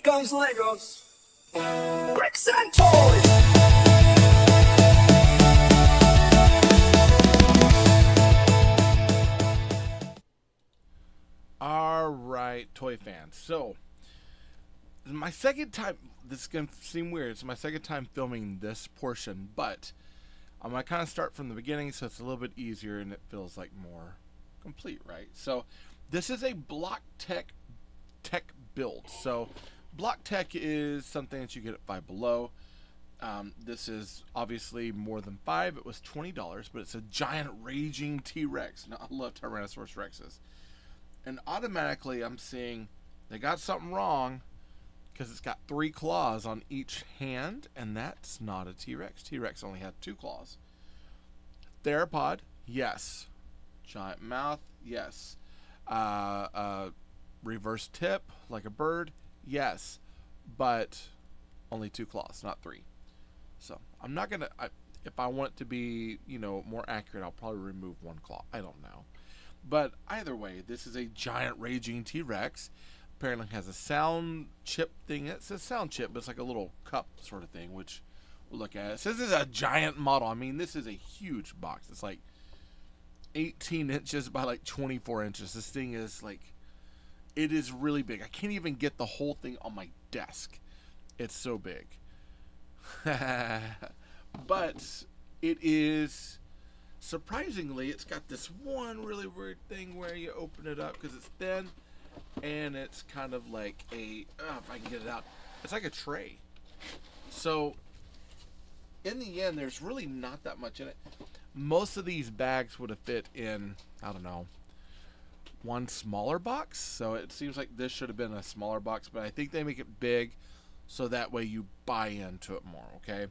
guns, Legos, bricks and toys. Alright, toy fans. So, my second time, this is going to seem weird, it's my second time filming this portion, but I'm going to kind of start from the beginning so it's a little bit easier and it feels like more complete, right? So, this is a block tech build. So, block tech is something that you get at Five Below. This is obviously more than $5. It was $20, but it's a giant raging T-Rex. Now, I love Tyrannosaurus Rexes. And automatically I'm seeing they got something wrong because it's got 3 claws on each hand, and that's not a T-Rex. T-Rex only had 2 claws. Theropod, yes. Giant mouth, yes. Reverse tip, like a bird, yes. But only 2 claws, not 3. So I'm not gonna. If I want it to be, more accurate, I'll probably remove 1 claw. I don't know. But either way, this is a giant raging T-Rex. Apparently has a sound chip thing. It says sound chip, but it's like a little cup sort of thing, which we'll look at. It says this is a giant model. I mean, this is a huge box. It's like 18 inches by like 24 inches. This thing is like, it is really big. I can't even get the whole thing on my desk. It's so big. But it is... surprisingly, it's got this one really weird thing where you open it up because it's thin, and it's kind of like a, if I can get it out, it's like a tray. So, in the end, there's really not that much in it. Most of these bags would have fit in, I don't know, one smaller box. So it seems like this should have been a smaller box, but I think they make it big so that way you buy into it more, okay?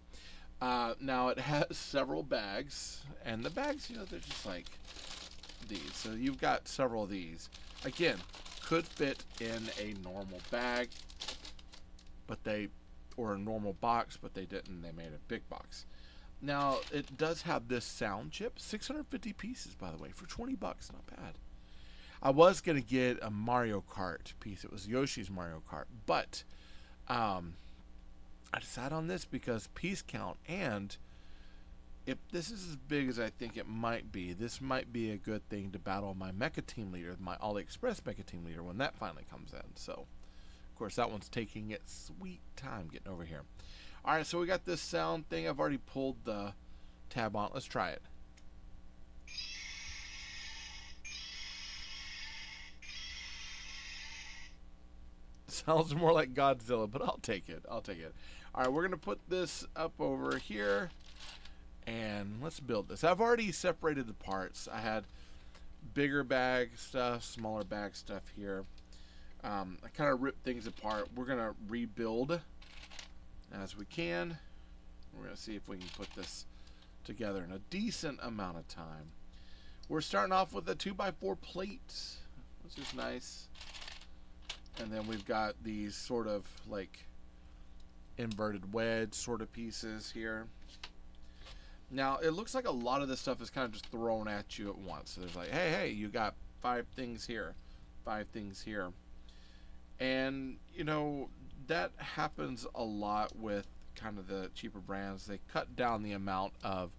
Now it has several bags, and the bags, they're just like these. So you've got several of these. Again, could fit in a normal bag, or a normal box, but they didn't. They made a big box. Now it does have this sound chip, 650 pieces, by the way, for $20. Not bad. I was gonna get a Mario Kart piece. It was Yoshi's Mario Kart, but I decided on this because piece count, and if this is as big as I think it might be, this might be a good thing to battle my Mecha Team Leader, my AliExpress Mecha Team Leader, when that finally comes in. So, of course, that one's taking its sweet time getting over here. Alright, so we got this sound thing. I've already pulled the tab on. Let's try it. Sounds more like Godzilla, but I'll take it. I'll take it. All right, we're going to put this up over here, and let's build this. I've already separated the parts. I had bigger bag stuff, smaller bag stuff here. I kind of ripped things apart. We're going to rebuild as we can. We're going to see if we can put this together in a decent amount of time. We're starting off with a 2x4 plate, which is nice. And then we've got these sort of like inverted wedge sort of pieces here. Now, it looks like a lot of this stuff is kind of just thrown at you at once. So there's like, hey, you got 5 things here, 5 things here. And, that happens a lot with kind of the cheaper brands. They cut down the amount of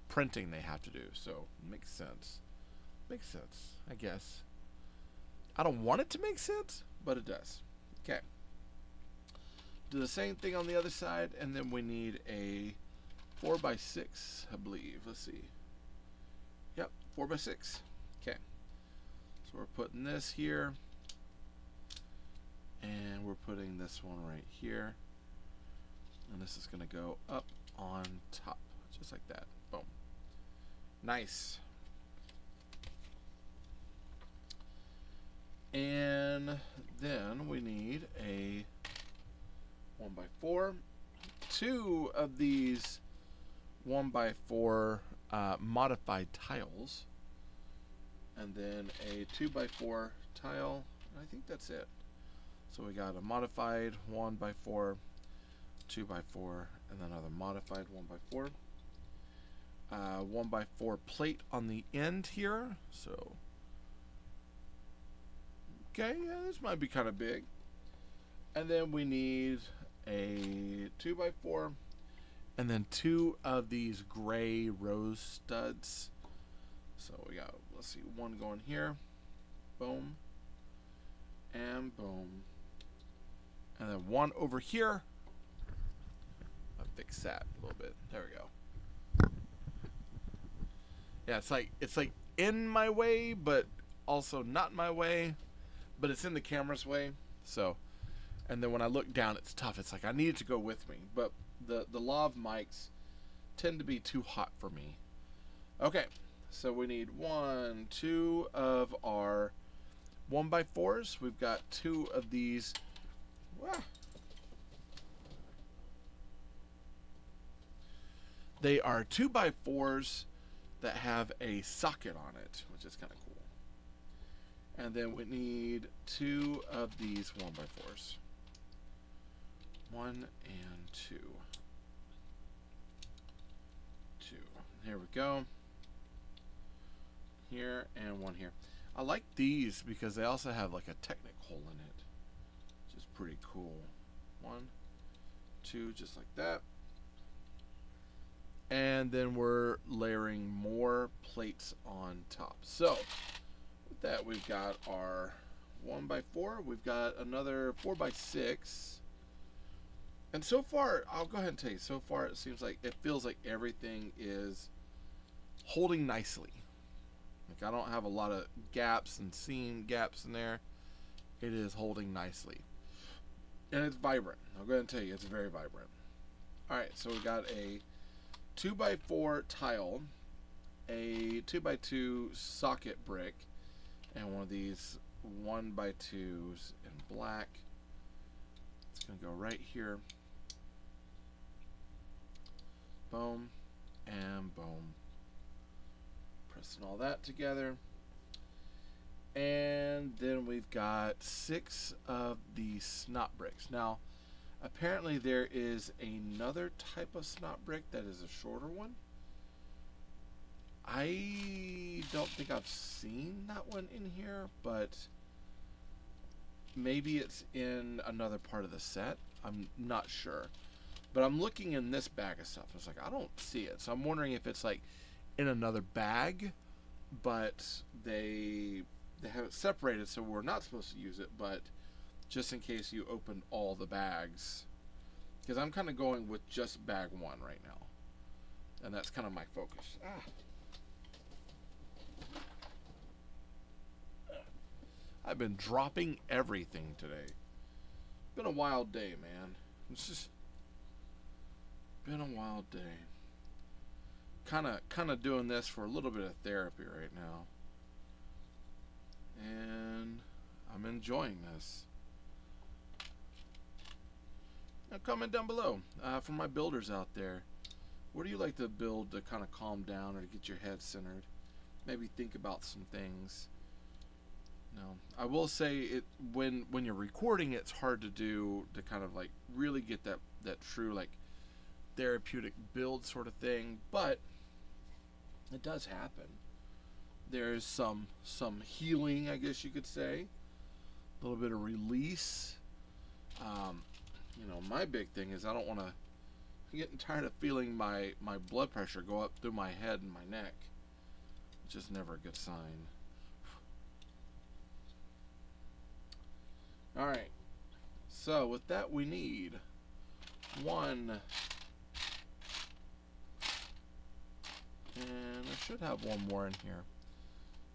printing they have to do. So, it makes sense. Makes sense, I guess. I don't want it to make sense, but it does. Okay. Do the same thing on the other side, and then we need a 4x6, I believe. Let's see. Yep, 4x6. Okay. So we're putting this here, and we're putting this one right here, and this is going to go up on top, just like that. Boom. Nice. And then we need a 1x4, 2 of these 1x4 modified tiles, and then a 2x4 tile. I think that's it. So we got a modified 1x4, 2x4, and then another modified 1x4. 1x4 plate on the end here. So, okay, yeah, this might be kind of big. And then we need a 2x4, and then 2 of these gray rose studs. So we got, let's see, 1 going here, boom, and boom, and then 1 over here. I'll fix that a little bit. There we go. Yeah, it's like in my way, but also not my way, but it's in the camera's way. So, and then when I look down, it's tough. It's like I need it to go with me, but the lav mics tend to be too hot for me. Okay, so we need 1, 2 of our 1x4s. We've got 2 of these. Wow. They are 2x4s that have a socket on it, which is kind of cool. And then we need 2 of these 1x4s. 1 and 2. 2. Here we go. Here and 1 here. I like these because they also have like a Technic hole in it, which is pretty cool. 1, 2, just like that. And then we're layering more plates on top. So with that, we've got our 1x4. We've got another 4x6. And so far, I'll go ahead and tell you, so far it seems like, it feels like everything is holding nicely. Like I don't have a lot of gaps and seam gaps in there. It is holding nicely. And it's vibrant. I'll go ahead and tell you, it's very vibrant. Alright, so we got a 2x4 tile, a 2x2 socket brick, and one of these 1x2s in black. It's going to go right here. Boom and boom. Pressing all that together. And then we've got 6 of the snot bricks. Now, apparently there is another type of snot brick that is a shorter one. I don't think I've seen that one in here, but maybe it's in another part of the set. I'm not sure. But I'm looking in this bag of stuff. It's like, I don't see it. So I'm wondering if it's like in another bag, but they have it separated, so we're not supposed to use it, but just in case you open all the bags, because I'm kind of going with just bag 1 right now, and that's kind of my focus. I've been dropping everything today. Been a wild day, man. It's just been a wild day. Kind of doing this for a little bit of therapy right now, and I'm enjoying this. Now comment down below for my builders out there. What do you like to build to kind of calm down or to get your head centered? Maybe think about some things. Now, I will say it when you're recording, it's hard to do to kind of like really get that true like therapeutic build sort of thing, but it does happen. There's some healing, I guess you could say, a little bit of release. You know, my big thing is I don't want to. I'm getting tired of feeling my blood pressure go up through my head and my neck, which is never a good sign. All right. So with that, we need 1. And I should have 1 more in here.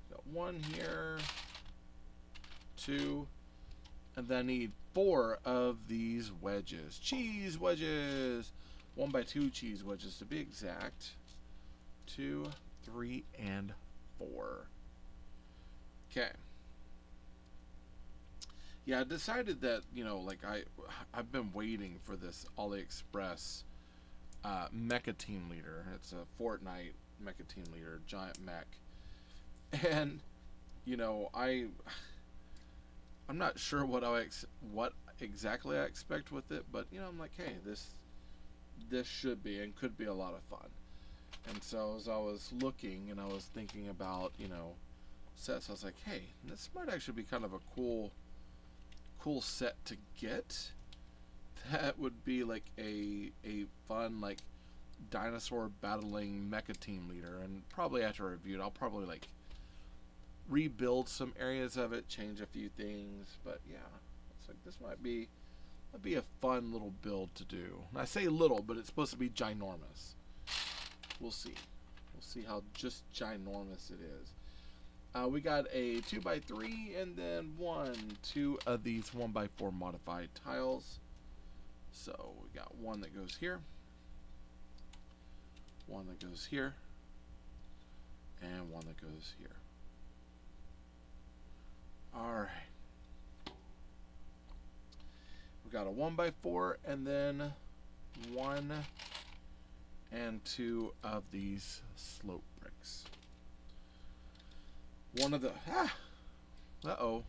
Got 1 here, 2, and then I need 4 of these wedges. Cheese wedges! 1x2 cheese wedges to be exact. 2, 3, and 4. Okay. Yeah, I decided that, you know, like I've been waiting for this AliExpress mecha team leader. It's a Fortnite mecha team leader, giant mech, and you know I'm not sure what exactly I expect with it, but you know I'm like, hey, this should be and could be a lot of fun. And so as I was looking and I was thinking about, you know, sets, I was like, hey, this might actually be kind of a cool set to get. that would be like a fun like dinosaur battling mecha team leader. And probably after I review it, I'll probably like rebuild some areas of it, change a few things. But yeah, it's like this might be a fun little build to do. And I say little, but it's supposed to be ginormous. We'll see. We'll see how just ginormous it is. We got a 2x3 and then two of these 1x4 modified tiles. So we got one that goes here, one that goes here, and one that goes here. Alright. We got a 1x4 and then 1 and 2 of these slope bricks. One of the uh-oh.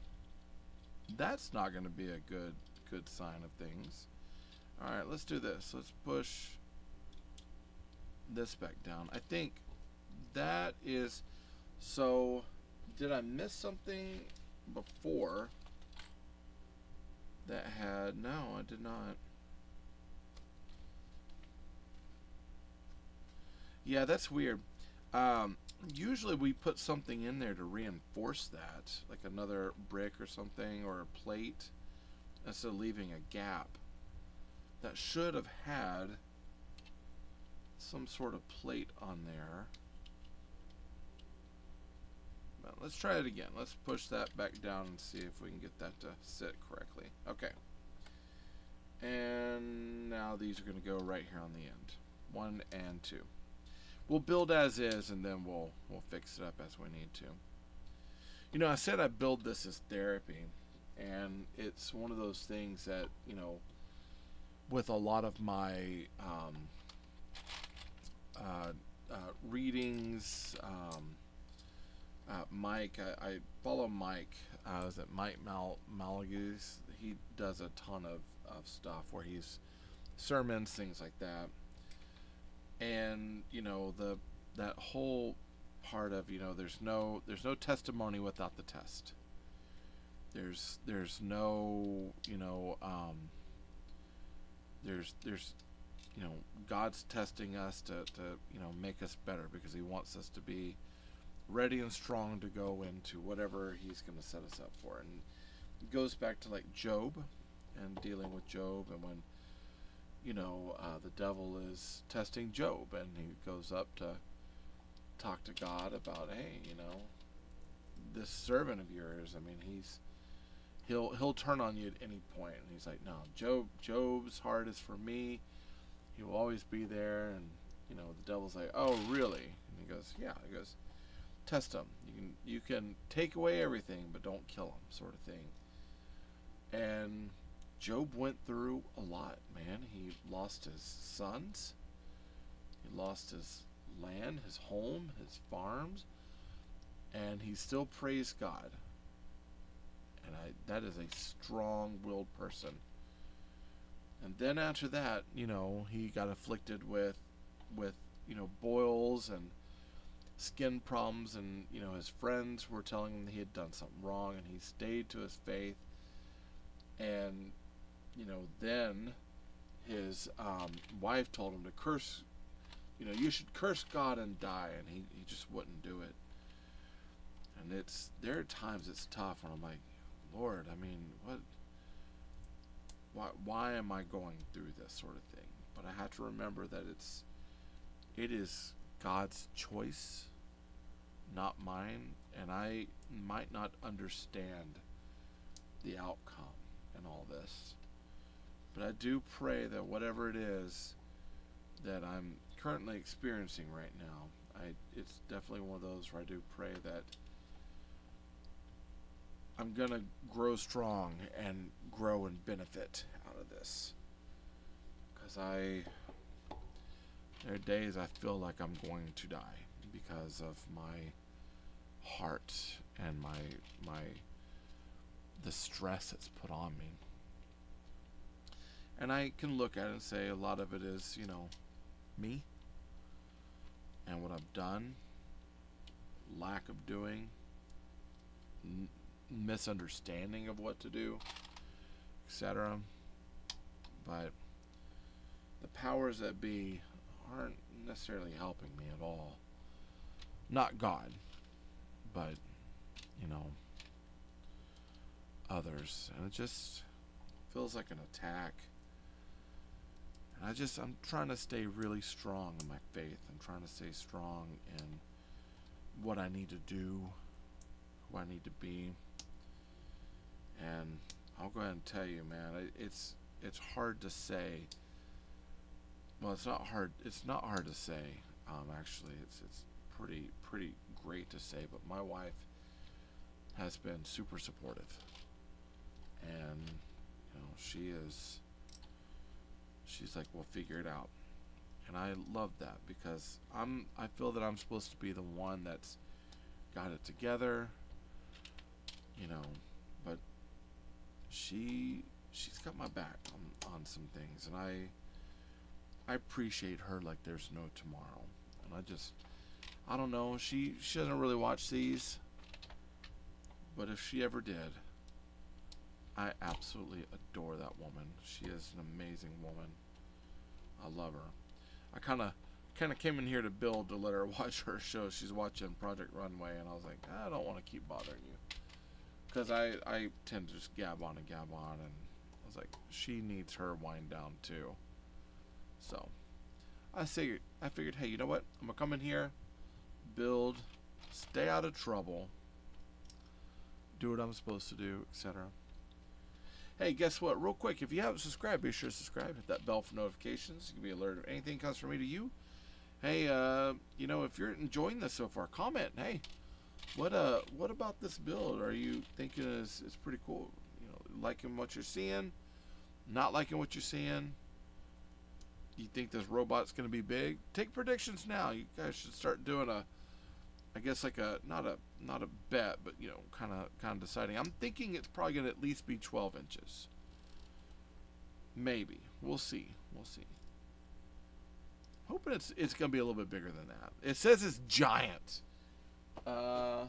That's not going to be a good sign of things. All right, let's do this. Let's push this back down. I think that is so. Did I miss something before that had? No, I did not. Yeah, that's weird. Usually we put something in there to reinforce that, like another brick or something, or a plate, instead of leaving a gap. That should have had some sort of plate on there. Well, let's try it again. Let's push that back down and see if we can get that to sit correctly. Okay. And now these are going to go right here on the end. 1 and 2. We'll build as is, and then we'll fix it up as we need to. You know, I said I build this as therapy, and it's one of those things that, you know, with a lot of my readings, Mike, I follow Mike. Is it Mike Malagus? He does a ton of stuff where he's sermons, things like that. And you know, that whole part of, you know, there's no testimony without the test. There's no, you know, there's you know, God's testing us to you know, make us better, because he wants us to be ready and strong to go into whatever he's going to set us up for. And it goes back to like Job and dealing with Job, and when, you know, the devil is testing Job, and he goes up to talk to God about, hey, you know, this servant of yours, I mean, he'll turn on you at any point. And he's like, no, Job's heart is for me. He will always be there. And you know, the devil's like, oh, really? And he goes, yeah. He goes, test him. You can take away everything, but don't kill him, sort of thing. And Job went through a lot, man. He lost his sons. He lost his land, his home, his farms, and he still praised God. And that is a strong-willed person. And then after that, you know, he got afflicted with you know, boils and skin problems, and you know, his friends were telling him he had done something wrong, and he stayed to his faith. And you know, then his wife told him to curse, you know, you should curse God and die, and he just wouldn't do it. And there are times it's tough when I'm like, Lord, I mean, why am I going through this sort of thing? But I have to remember that it is God's choice, not mine, and I might not understand the outcome in all this. But I do pray that whatever it is that I'm currently experiencing right now, it's definitely one of those where I do pray that I'm going to grow strong and grow and benefit out of this. Because there are days I feel like I'm going to die because of my heart and the stress it's put on me. And I can look at it and say a lot of it is, you know, me and what I've done, lack of doing, misunderstanding of what to do, etc. but the powers that be aren't necessarily helping me at all. Not God, but, you know, others. And it just feels like an attack. And I'm trying to stay really strong in my faith. I'm trying to stay strong in what I need to do, who I need to be. And I'll go ahead and tell you, man, it's hard to say. Well, it's not hard. It's not hard to say. Actually, it's pretty great to say. But my wife has been super supportive, and you know, she's like, we'll figure it out. And I love that, because I feel that I'm supposed to be the one that's got it together, you know, but she's got my back on some things, and I appreciate her like there's no tomorrow. And I don't know, she doesn't really watch these, but if she ever did, I absolutely adore that woman. She is an amazing woman. I love her. I kind of came in here to build to let her watch her show. She's watching Project Runway, and I was like, I don't want to keep bothering you, because I tend to just gab on, and I was like, she needs her wind down too. So I figured, hey, you know what? I'm gonna come in here, build, stay out of trouble, do what I'm supposed to do, etc. Hey, guess what? Real quick, if you haven't subscribed, be sure to subscribe. Hit that bell for notifications. You can be alerted if anything comes from me to you. Hey, you know, if you're enjoying this so far, comment. Hey, what about this build are you thinking is pretty cool? You know, liking what you're seeing, not liking what you're seeing. You think this robot's going to be big? Take predictions now. You guys should start doing I guess like not a bet, but you know, kind of deciding. I'm thinking it's probably going to at least be 12 inches. Maybe. We'll see. Hoping it's going to be a little bit bigger than that. It says it's giant. It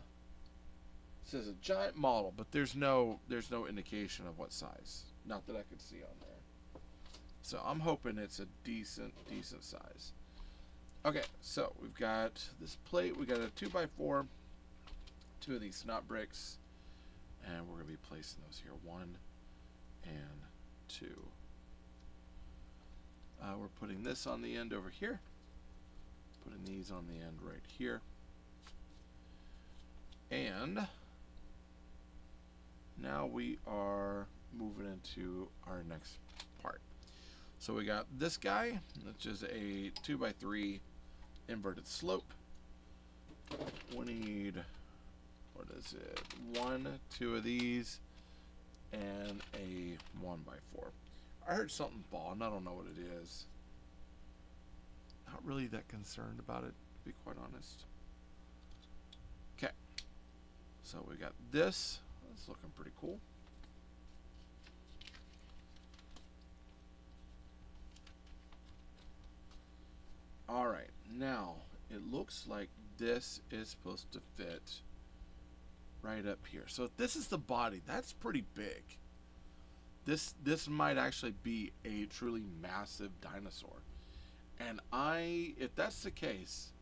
says a giant model, but there's no indication of what size. Not that I could see on there. So I'm hoping it's a decent size. Okay, so we've got this plate. We got a 2x4, 2 of these snot bricks, and we're gonna be placing those here, 1 and 2. We're putting this on the end over here, putting these on the end right here, and now we are moving into our next part. So we got this guy, which is a 2x3 inverted slope. We need, what is it, 1, 2 of these, and a 1x4. I heard something fall, and I don't know what it is. Not really that concerned about it, to be quite honest. Okay, so we got this. That's looking pretty cool. Alright, now it looks like this is supposed to fit right up here. So if this is the body, that's pretty big. This might actually be a truly massive dinosaur. And if that's the case,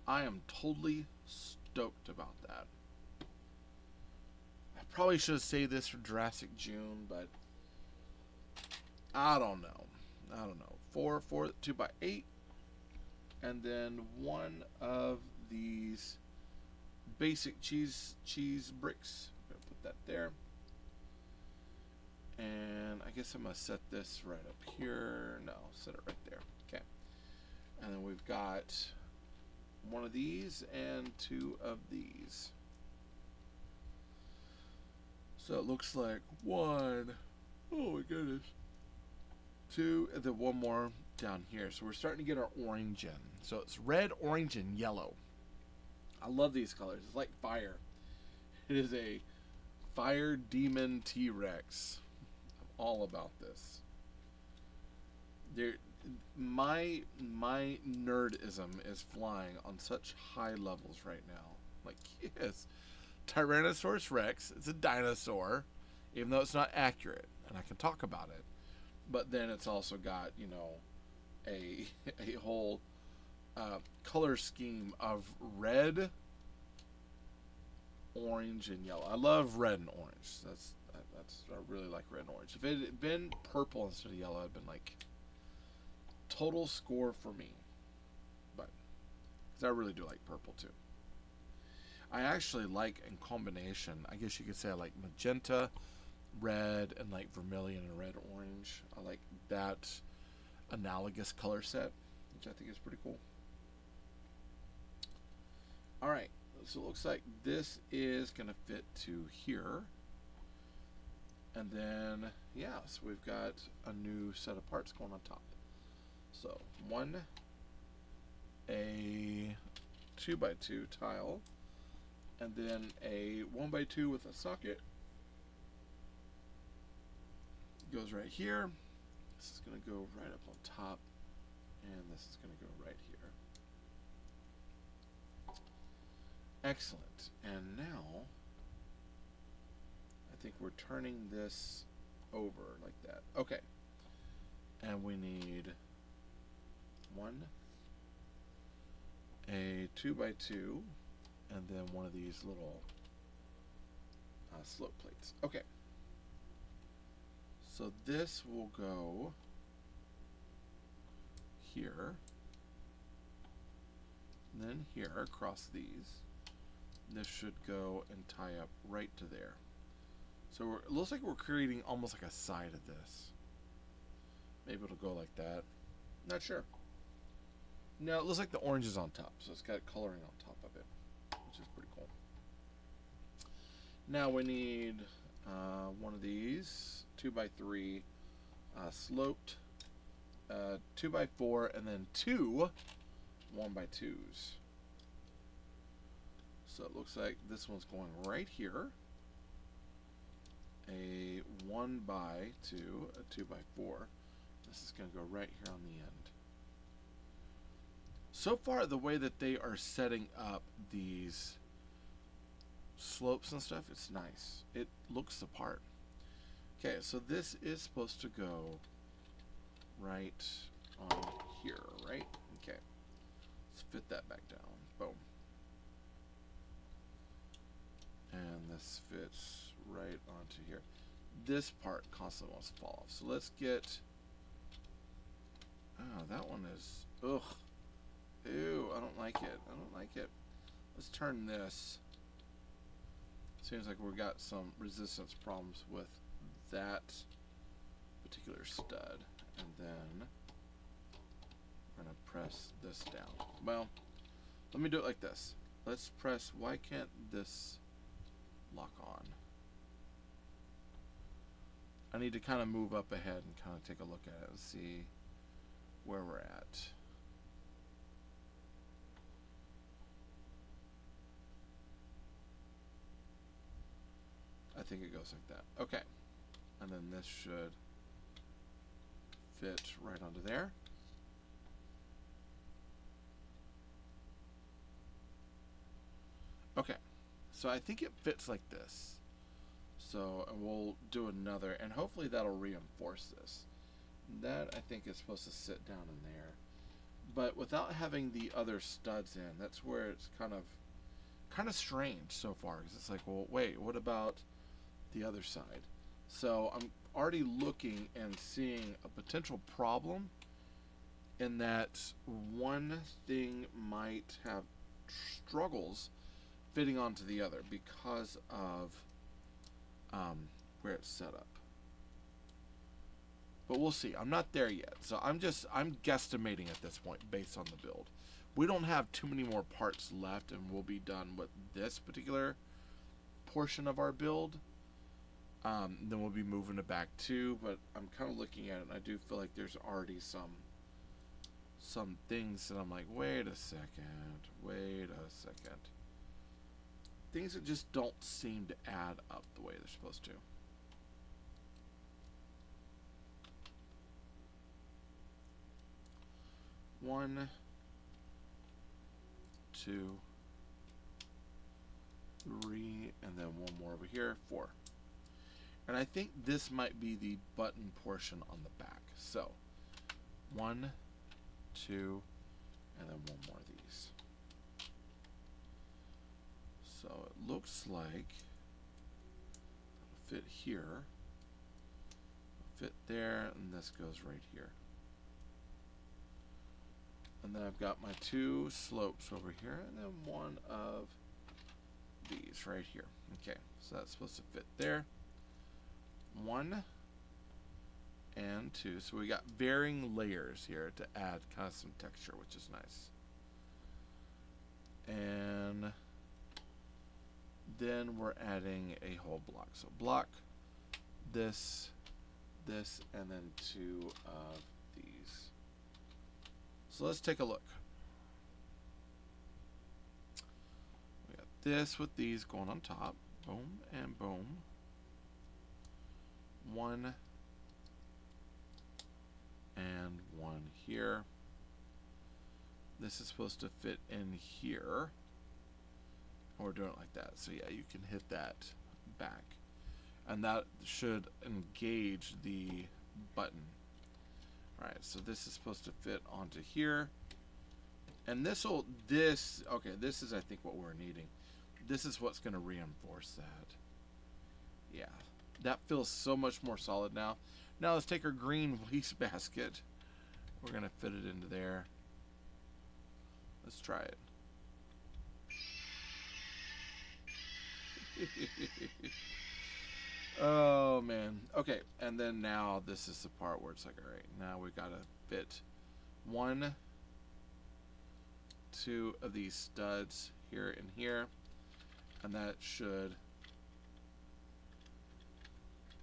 I am totally stoked about that. I probably should have saved this for Jurassic June, but I don't know. 4 2x8. And then 1 of these basic cheese bricks. I'm gonna put that there. And I guess I'm gonna set this right up here. No, set it right there. Okay. And then we've got 1 of these and 2 of these. So it looks like 1. Oh my goodness. 2, and then 1 more down here. So we're starting to get our orange in. So it's red, orange, and yellow. I love these colors. It's like fire. It is a fire demon T.rex. I'm all about this. My nerdism is flying on such high levels right now. Like, yes, Tyrannosaurus Rex. It's a dinosaur, even though it's not accurate, and I can talk about it. but then it's also got, you know, a a whole color scheme of red, orange, and yellow. I love red and orange. That's I really like red and orange. If it had been purple instead of yellow, I'd been like total score for me. But because I really do like purple too. I actually like in combination. I guess you could say I like magenta, red, and like vermilion and red orange. I like that analogous color set, which I think is pretty cool. All right, so it looks like this is gonna fit to here. And then, yeah, so we've got a new set of parts going on top. So a 2x2 tile, and then a 1x2 with a socket. Goes right here. This is going to go right up on top, and this is going to go right here. Excellent. And now I think we're turning this over like that. Okay. And we need a 2x2, and then one of these little slope plates. Okay. So this will go here, then here across these. This should go and tie up right to there. So it looks like we're creating almost like a side of this. Maybe it'll go like that. Not sure. No, it looks like the orange is on top, so it's got coloring on top of it, which is pretty cool. Now we need one of these 2x3 sloped, 2x4, and then two 1x2s. So it looks like this one's going right here. A 1x2, a 2x4. This is going to go right here on the end. So far, the way that they are setting up these slopes and stuff, it's nice. It looks the part. Okay, so this is supposed to go right on here, right? Okay. Let's fit that back down. Boom. And this fits right onto here. This part constantly wants to fall off. So let's get... Oh, that one is... Ugh. Ew, I don't like it. I don't like it. Let's turn this. Seems like we've got some resistance problems with that particular stud. And then we're going to press this down. Well, let me do it like this. Let's press... Why can't this lock on? I need to kind of move up ahead and kind of take a look at it and see where we're at. I think it goes like that. Okay. And then this should fit right onto there. Okay. So I think it fits like this. So we'll do another, and hopefully that'll reinforce this. That I think is supposed to sit down in there. But without having the other studs in, that's where it's kind of strange so far. Because it's like, well, wait, what about the other side? So I'm already looking and seeing a potential problem in that one thing might have struggles fitting onto the other because of where it's set up. But we'll see. I'm not there yet. So I'm guesstimating at this point based on the build. We don't have too many more parts left, and we'll be done with this particular portion of our build. Then we'll be moving it back too, but I'm kind of looking at it, and I do feel like there's already some things that I'm like, wait a second. Things that just don't seem to add up the way they're supposed to. One, two, three, and then one more over here, 4. And I think this might be the button portion on the back. So, 1, 2, and then one more of these. So it looks like it'll fit here, fit there, and this goes right here. And then I've got my 2 slopes over here, and then one of these right here. Okay, so that's supposed to fit there. 1 and 2. So we got varying layers here to add kind of some texture, which is nice. And then we're adding a whole block. So block, this, and then 2 of these. So let's take a look. We got this with these going on top. Boom and boom. 1 and 1 here. This is supposed to fit in here. We're doing it like that. So yeah, you can hit that back. And that should engage the button. Alright, so this is supposed to fit onto here. And okay, this is I think what we're needing. This is what's going to reinforce that. Yeah, that feels so much more solid now. Now let's take our green waste basket. We're going to fit it into there. Let's try it. Oh man. Okay, and then now this is the part where it's like, all right, now we gotta fit 1, 2 of these studs here and here, and that should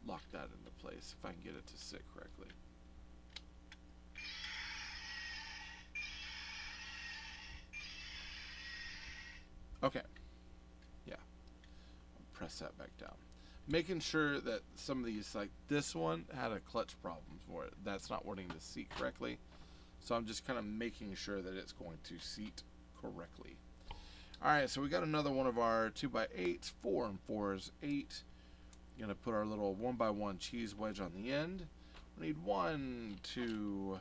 lock that into place if I can get it to sit correctly. Okay. Yeah. I'll press that back down. Making sure that some of these, like this one, had a clutch problem for it. That's not wanting to seat correctly. So I'm just kind of making sure that it's going to seat correctly. Alright, so we got another one of our 2x8s. 4 and 4 is 8. Gonna put our little 1x1 cheese wedge on the end. We need 1, 2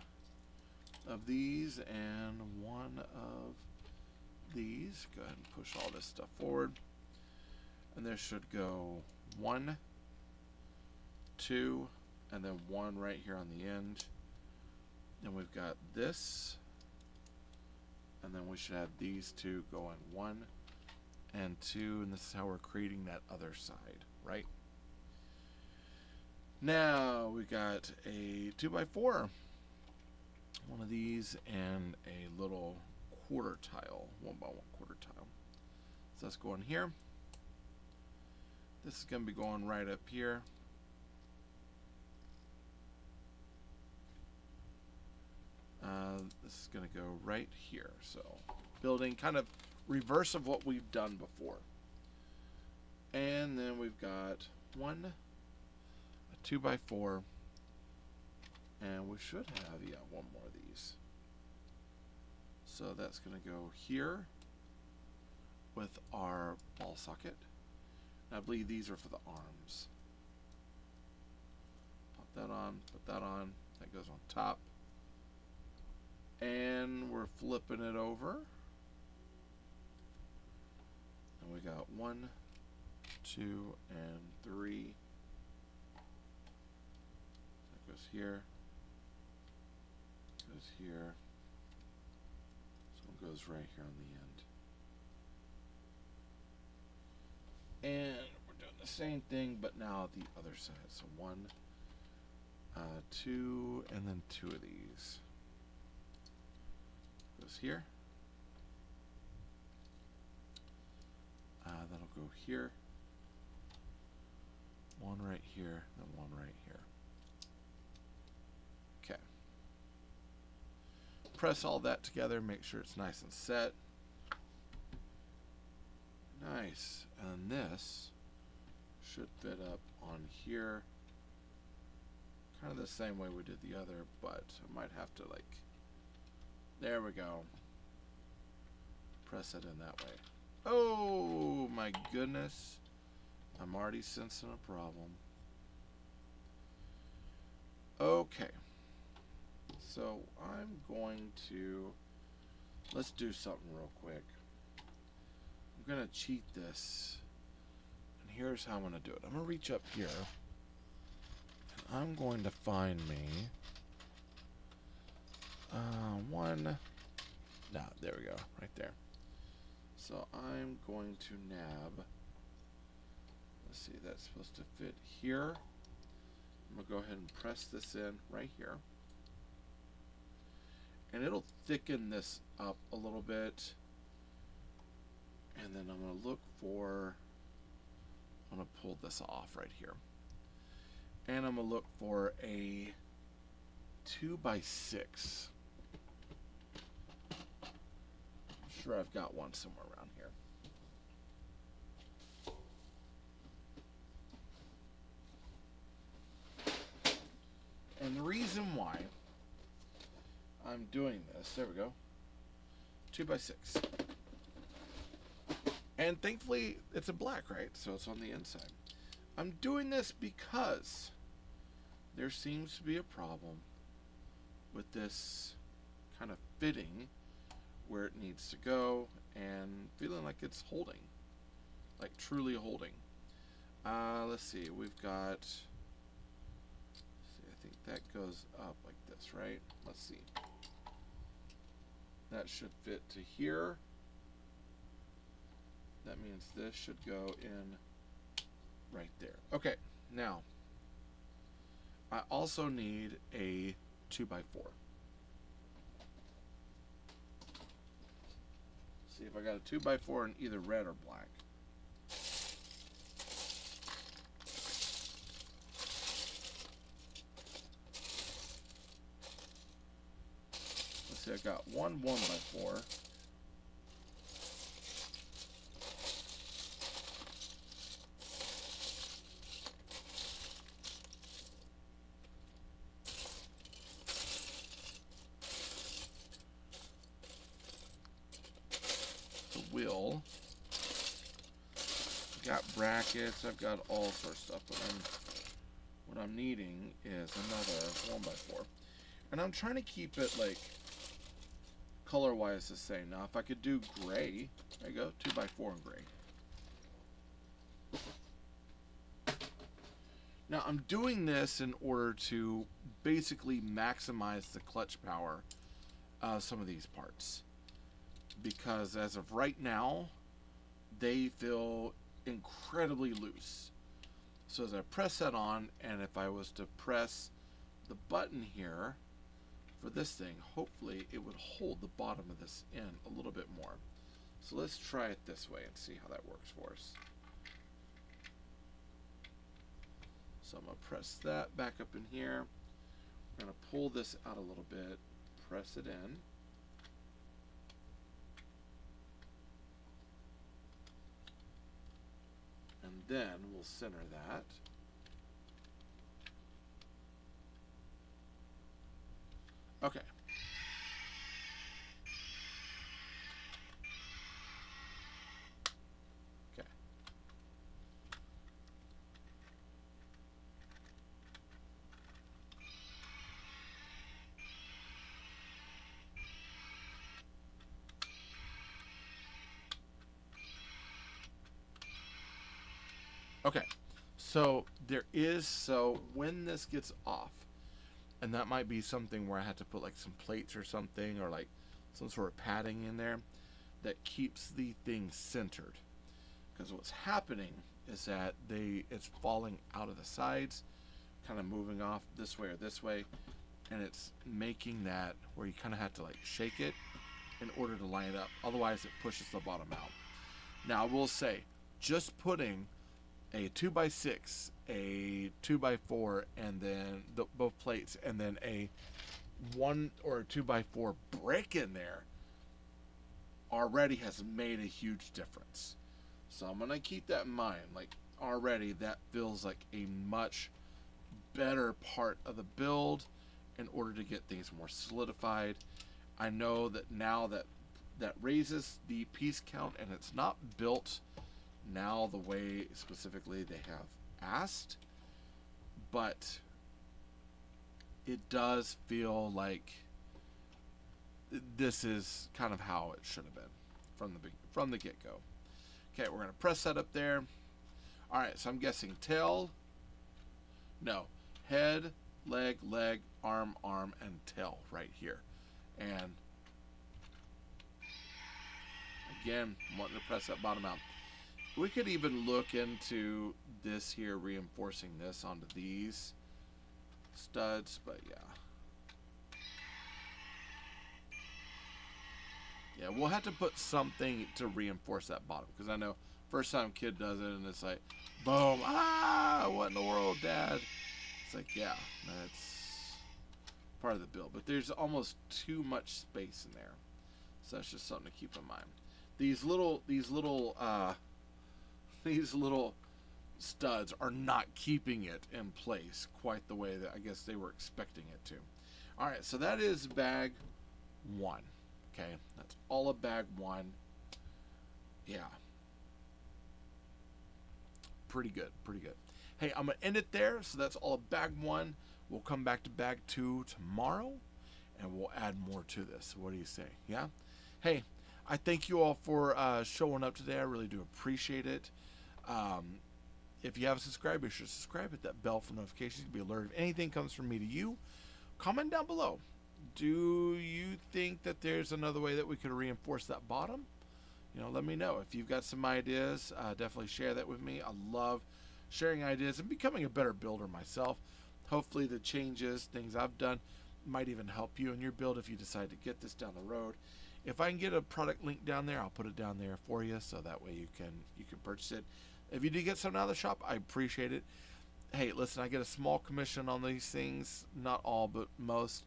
of these and 1 of these. Go ahead and push all this stuff forward. And there should go 1, 2, and then 1 right here on the end. Then we've got this, and then we should have these 2 going 1 and 2, and this is how we're creating that other side, right? Now we got a 2x4, one of these, and a little quarter tile, 1x1 quarter tile. So that's going here. This is going to be going right up here. This is going to go right here. So building kind of reverse of what we've done before. And then we've got 1, a 2x4, and we should have, yeah, 1 more of these. So that's going to go here with our ball socket. I believe these are for the arms. Pop that on, put that on, that goes on top. And we're flipping it over. And we got 1, 2, and 3. That goes here. Goes here. So it goes right here on the end. And we're doing the same thing, but now the other side. So 1, 2, and then 2 of these. Goes here. That'll go here. 1 right here, then 1 right here. Okay. Press all that together, make sure it's nice and set. Nice. And this should fit up on here. Kind of the same way we did the other, but I might have to like, there we go. Press it in that way. Oh my goodness. I'm already sensing a problem. so I'm going to, let's do something real quick. I'm going to cheat this. And here's how I'm going to do it. I'm going to reach up here. And I'm going to find me one. No, there we go. Right there. So I'm going to nab. Let's see, that's supposed to fit here. I'm going to go ahead and press this in right here. And it'll thicken this up a little bit. And then I'm going to look for, I'm going to pull this off right here. And I'm going to look for a 2x6. I'm sure I've got one somewhere around here. And the reason why I'm doing this, there we go, 2x6. And thankfully it's a black, right? So it's on the inside. I'm doing this because there seems to be a problem with this kind of fitting where it needs to go and feeling like it's holding, like truly holding. Let's see, we've got, I think that goes up like this, right? Let's see. That should fit to here. That means this should go in right there. Okay, now I also need a 2x4. See if I got a 2x4 in either red or black. Let's see, I got one 1x4. Wheel. Got brackets. I've got all sorts of stuff. But what I'm needing is another 1x4, and I'm trying to keep it like color-wise the same. Now, if I could do gray, there you go, 2x4 in gray. Now, I'm doing this in order to basically maximize the clutch power of some of these parts. Because as of right now, they feel incredibly loose. So as I press that on, and if I was to press the button here for this thing, hopefully it would hold the bottom of this in a little bit more. So let's try it this way and see how that works for us. So I'm going to press that back up in here. I'm going to pull this out a little bit, press it in. And then we'll center that. Okay. Okay. Okay. So there is, so when this gets off, and that might be something where I had to put like some plates or something, or like some sort of padding in there that keeps the thing centered. Because what's happening is that it's falling out of the sides, kind of moving off this way or this way, and it's making that where you kind of have to like shake it in order to line it up. Otherwise it pushes the bottom out. Now I will say, just putting a 2x6, a 2x4, and then both plates, and then a 1 or a 2x4 brick in there already has made a huge difference. So I'm gonna keep that in mind. Like, already that feels like a much better part of the build in order to get things more solidified. I know that now that raises the piece count, and it's not built now the way specifically they have asked, but it does feel like this is kind of how it should have been from the get-go. Okay, we're gonna press that up there. All right, so I'm guessing tail, no, head, leg, arm, and tail right here. And again, I'm wanting to press that bottom out. We could even look into this here, reinforcing this onto these studs, but yeah. Yeah, we'll have to put something to reinforce that bottom, because I know first time kid does it and it's like, boom, what in the world, Dad? It's like, yeah, that's part of the build, but there's almost too much space in there, so that's just something to keep in mind. These little studs are not keeping it in place quite the way that I guess they were expecting it to. All right, so that is bag 1. Okay, that's all of bag 1. Yeah. Pretty good, pretty good. Hey, I'm going to end it there. So that's all of bag 1. We'll come back to bag 2 tomorrow, and we'll add more to this. What do you say? Yeah? Hey, I thank you all for showing up today. I really do appreciate it. If you haven't subscribed, be sure to subscribe. Hit that bell for notifications to be alerted if anything comes from me to you. Comment down below. Do you think that there's another way that we could reinforce that bottom? You know, let me know. If you've got some ideas, definitely share that with me. I love sharing ideas and becoming a better builder myself. Hopefully the changes, things I've done, might even help you in your build if you decide to get this down the road. If I can get a product link down there, I'll put it down there for you, so that way you can purchase it. If you do get something out of the shop, I appreciate it. Hey, listen, I get a small commission on these things. Not all, but most.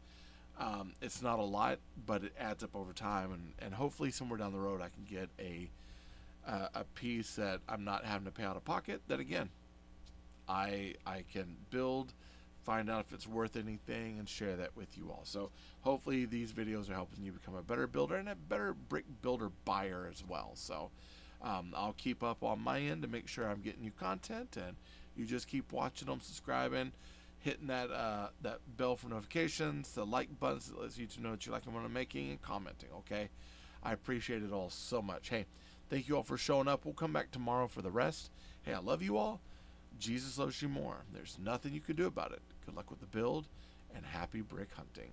It's not a lot, but it adds up over time, and hopefully somewhere down the road I can get a piece that I'm not having to pay out of pocket, that again I can build, find out if it's worth anything, and share that with you all. So hopefully these videos are helping you become a better builder and a better brick builder buyer as well. So I'll keep up on my end to make sure I'm getting you content, and you just keep watching them, subscribing, hitting that that bell for notifications, the like buttons that lets you to know what you like and what I'm making, and commenting. Okay, I appreciate it all so much. Hey, thank you all for showing up. We'll come back tomorrow for the rest. Hey, I love you all. Jesus loves you more. There's nothing you can do about it. Good luck with the build, and happy brick hunting.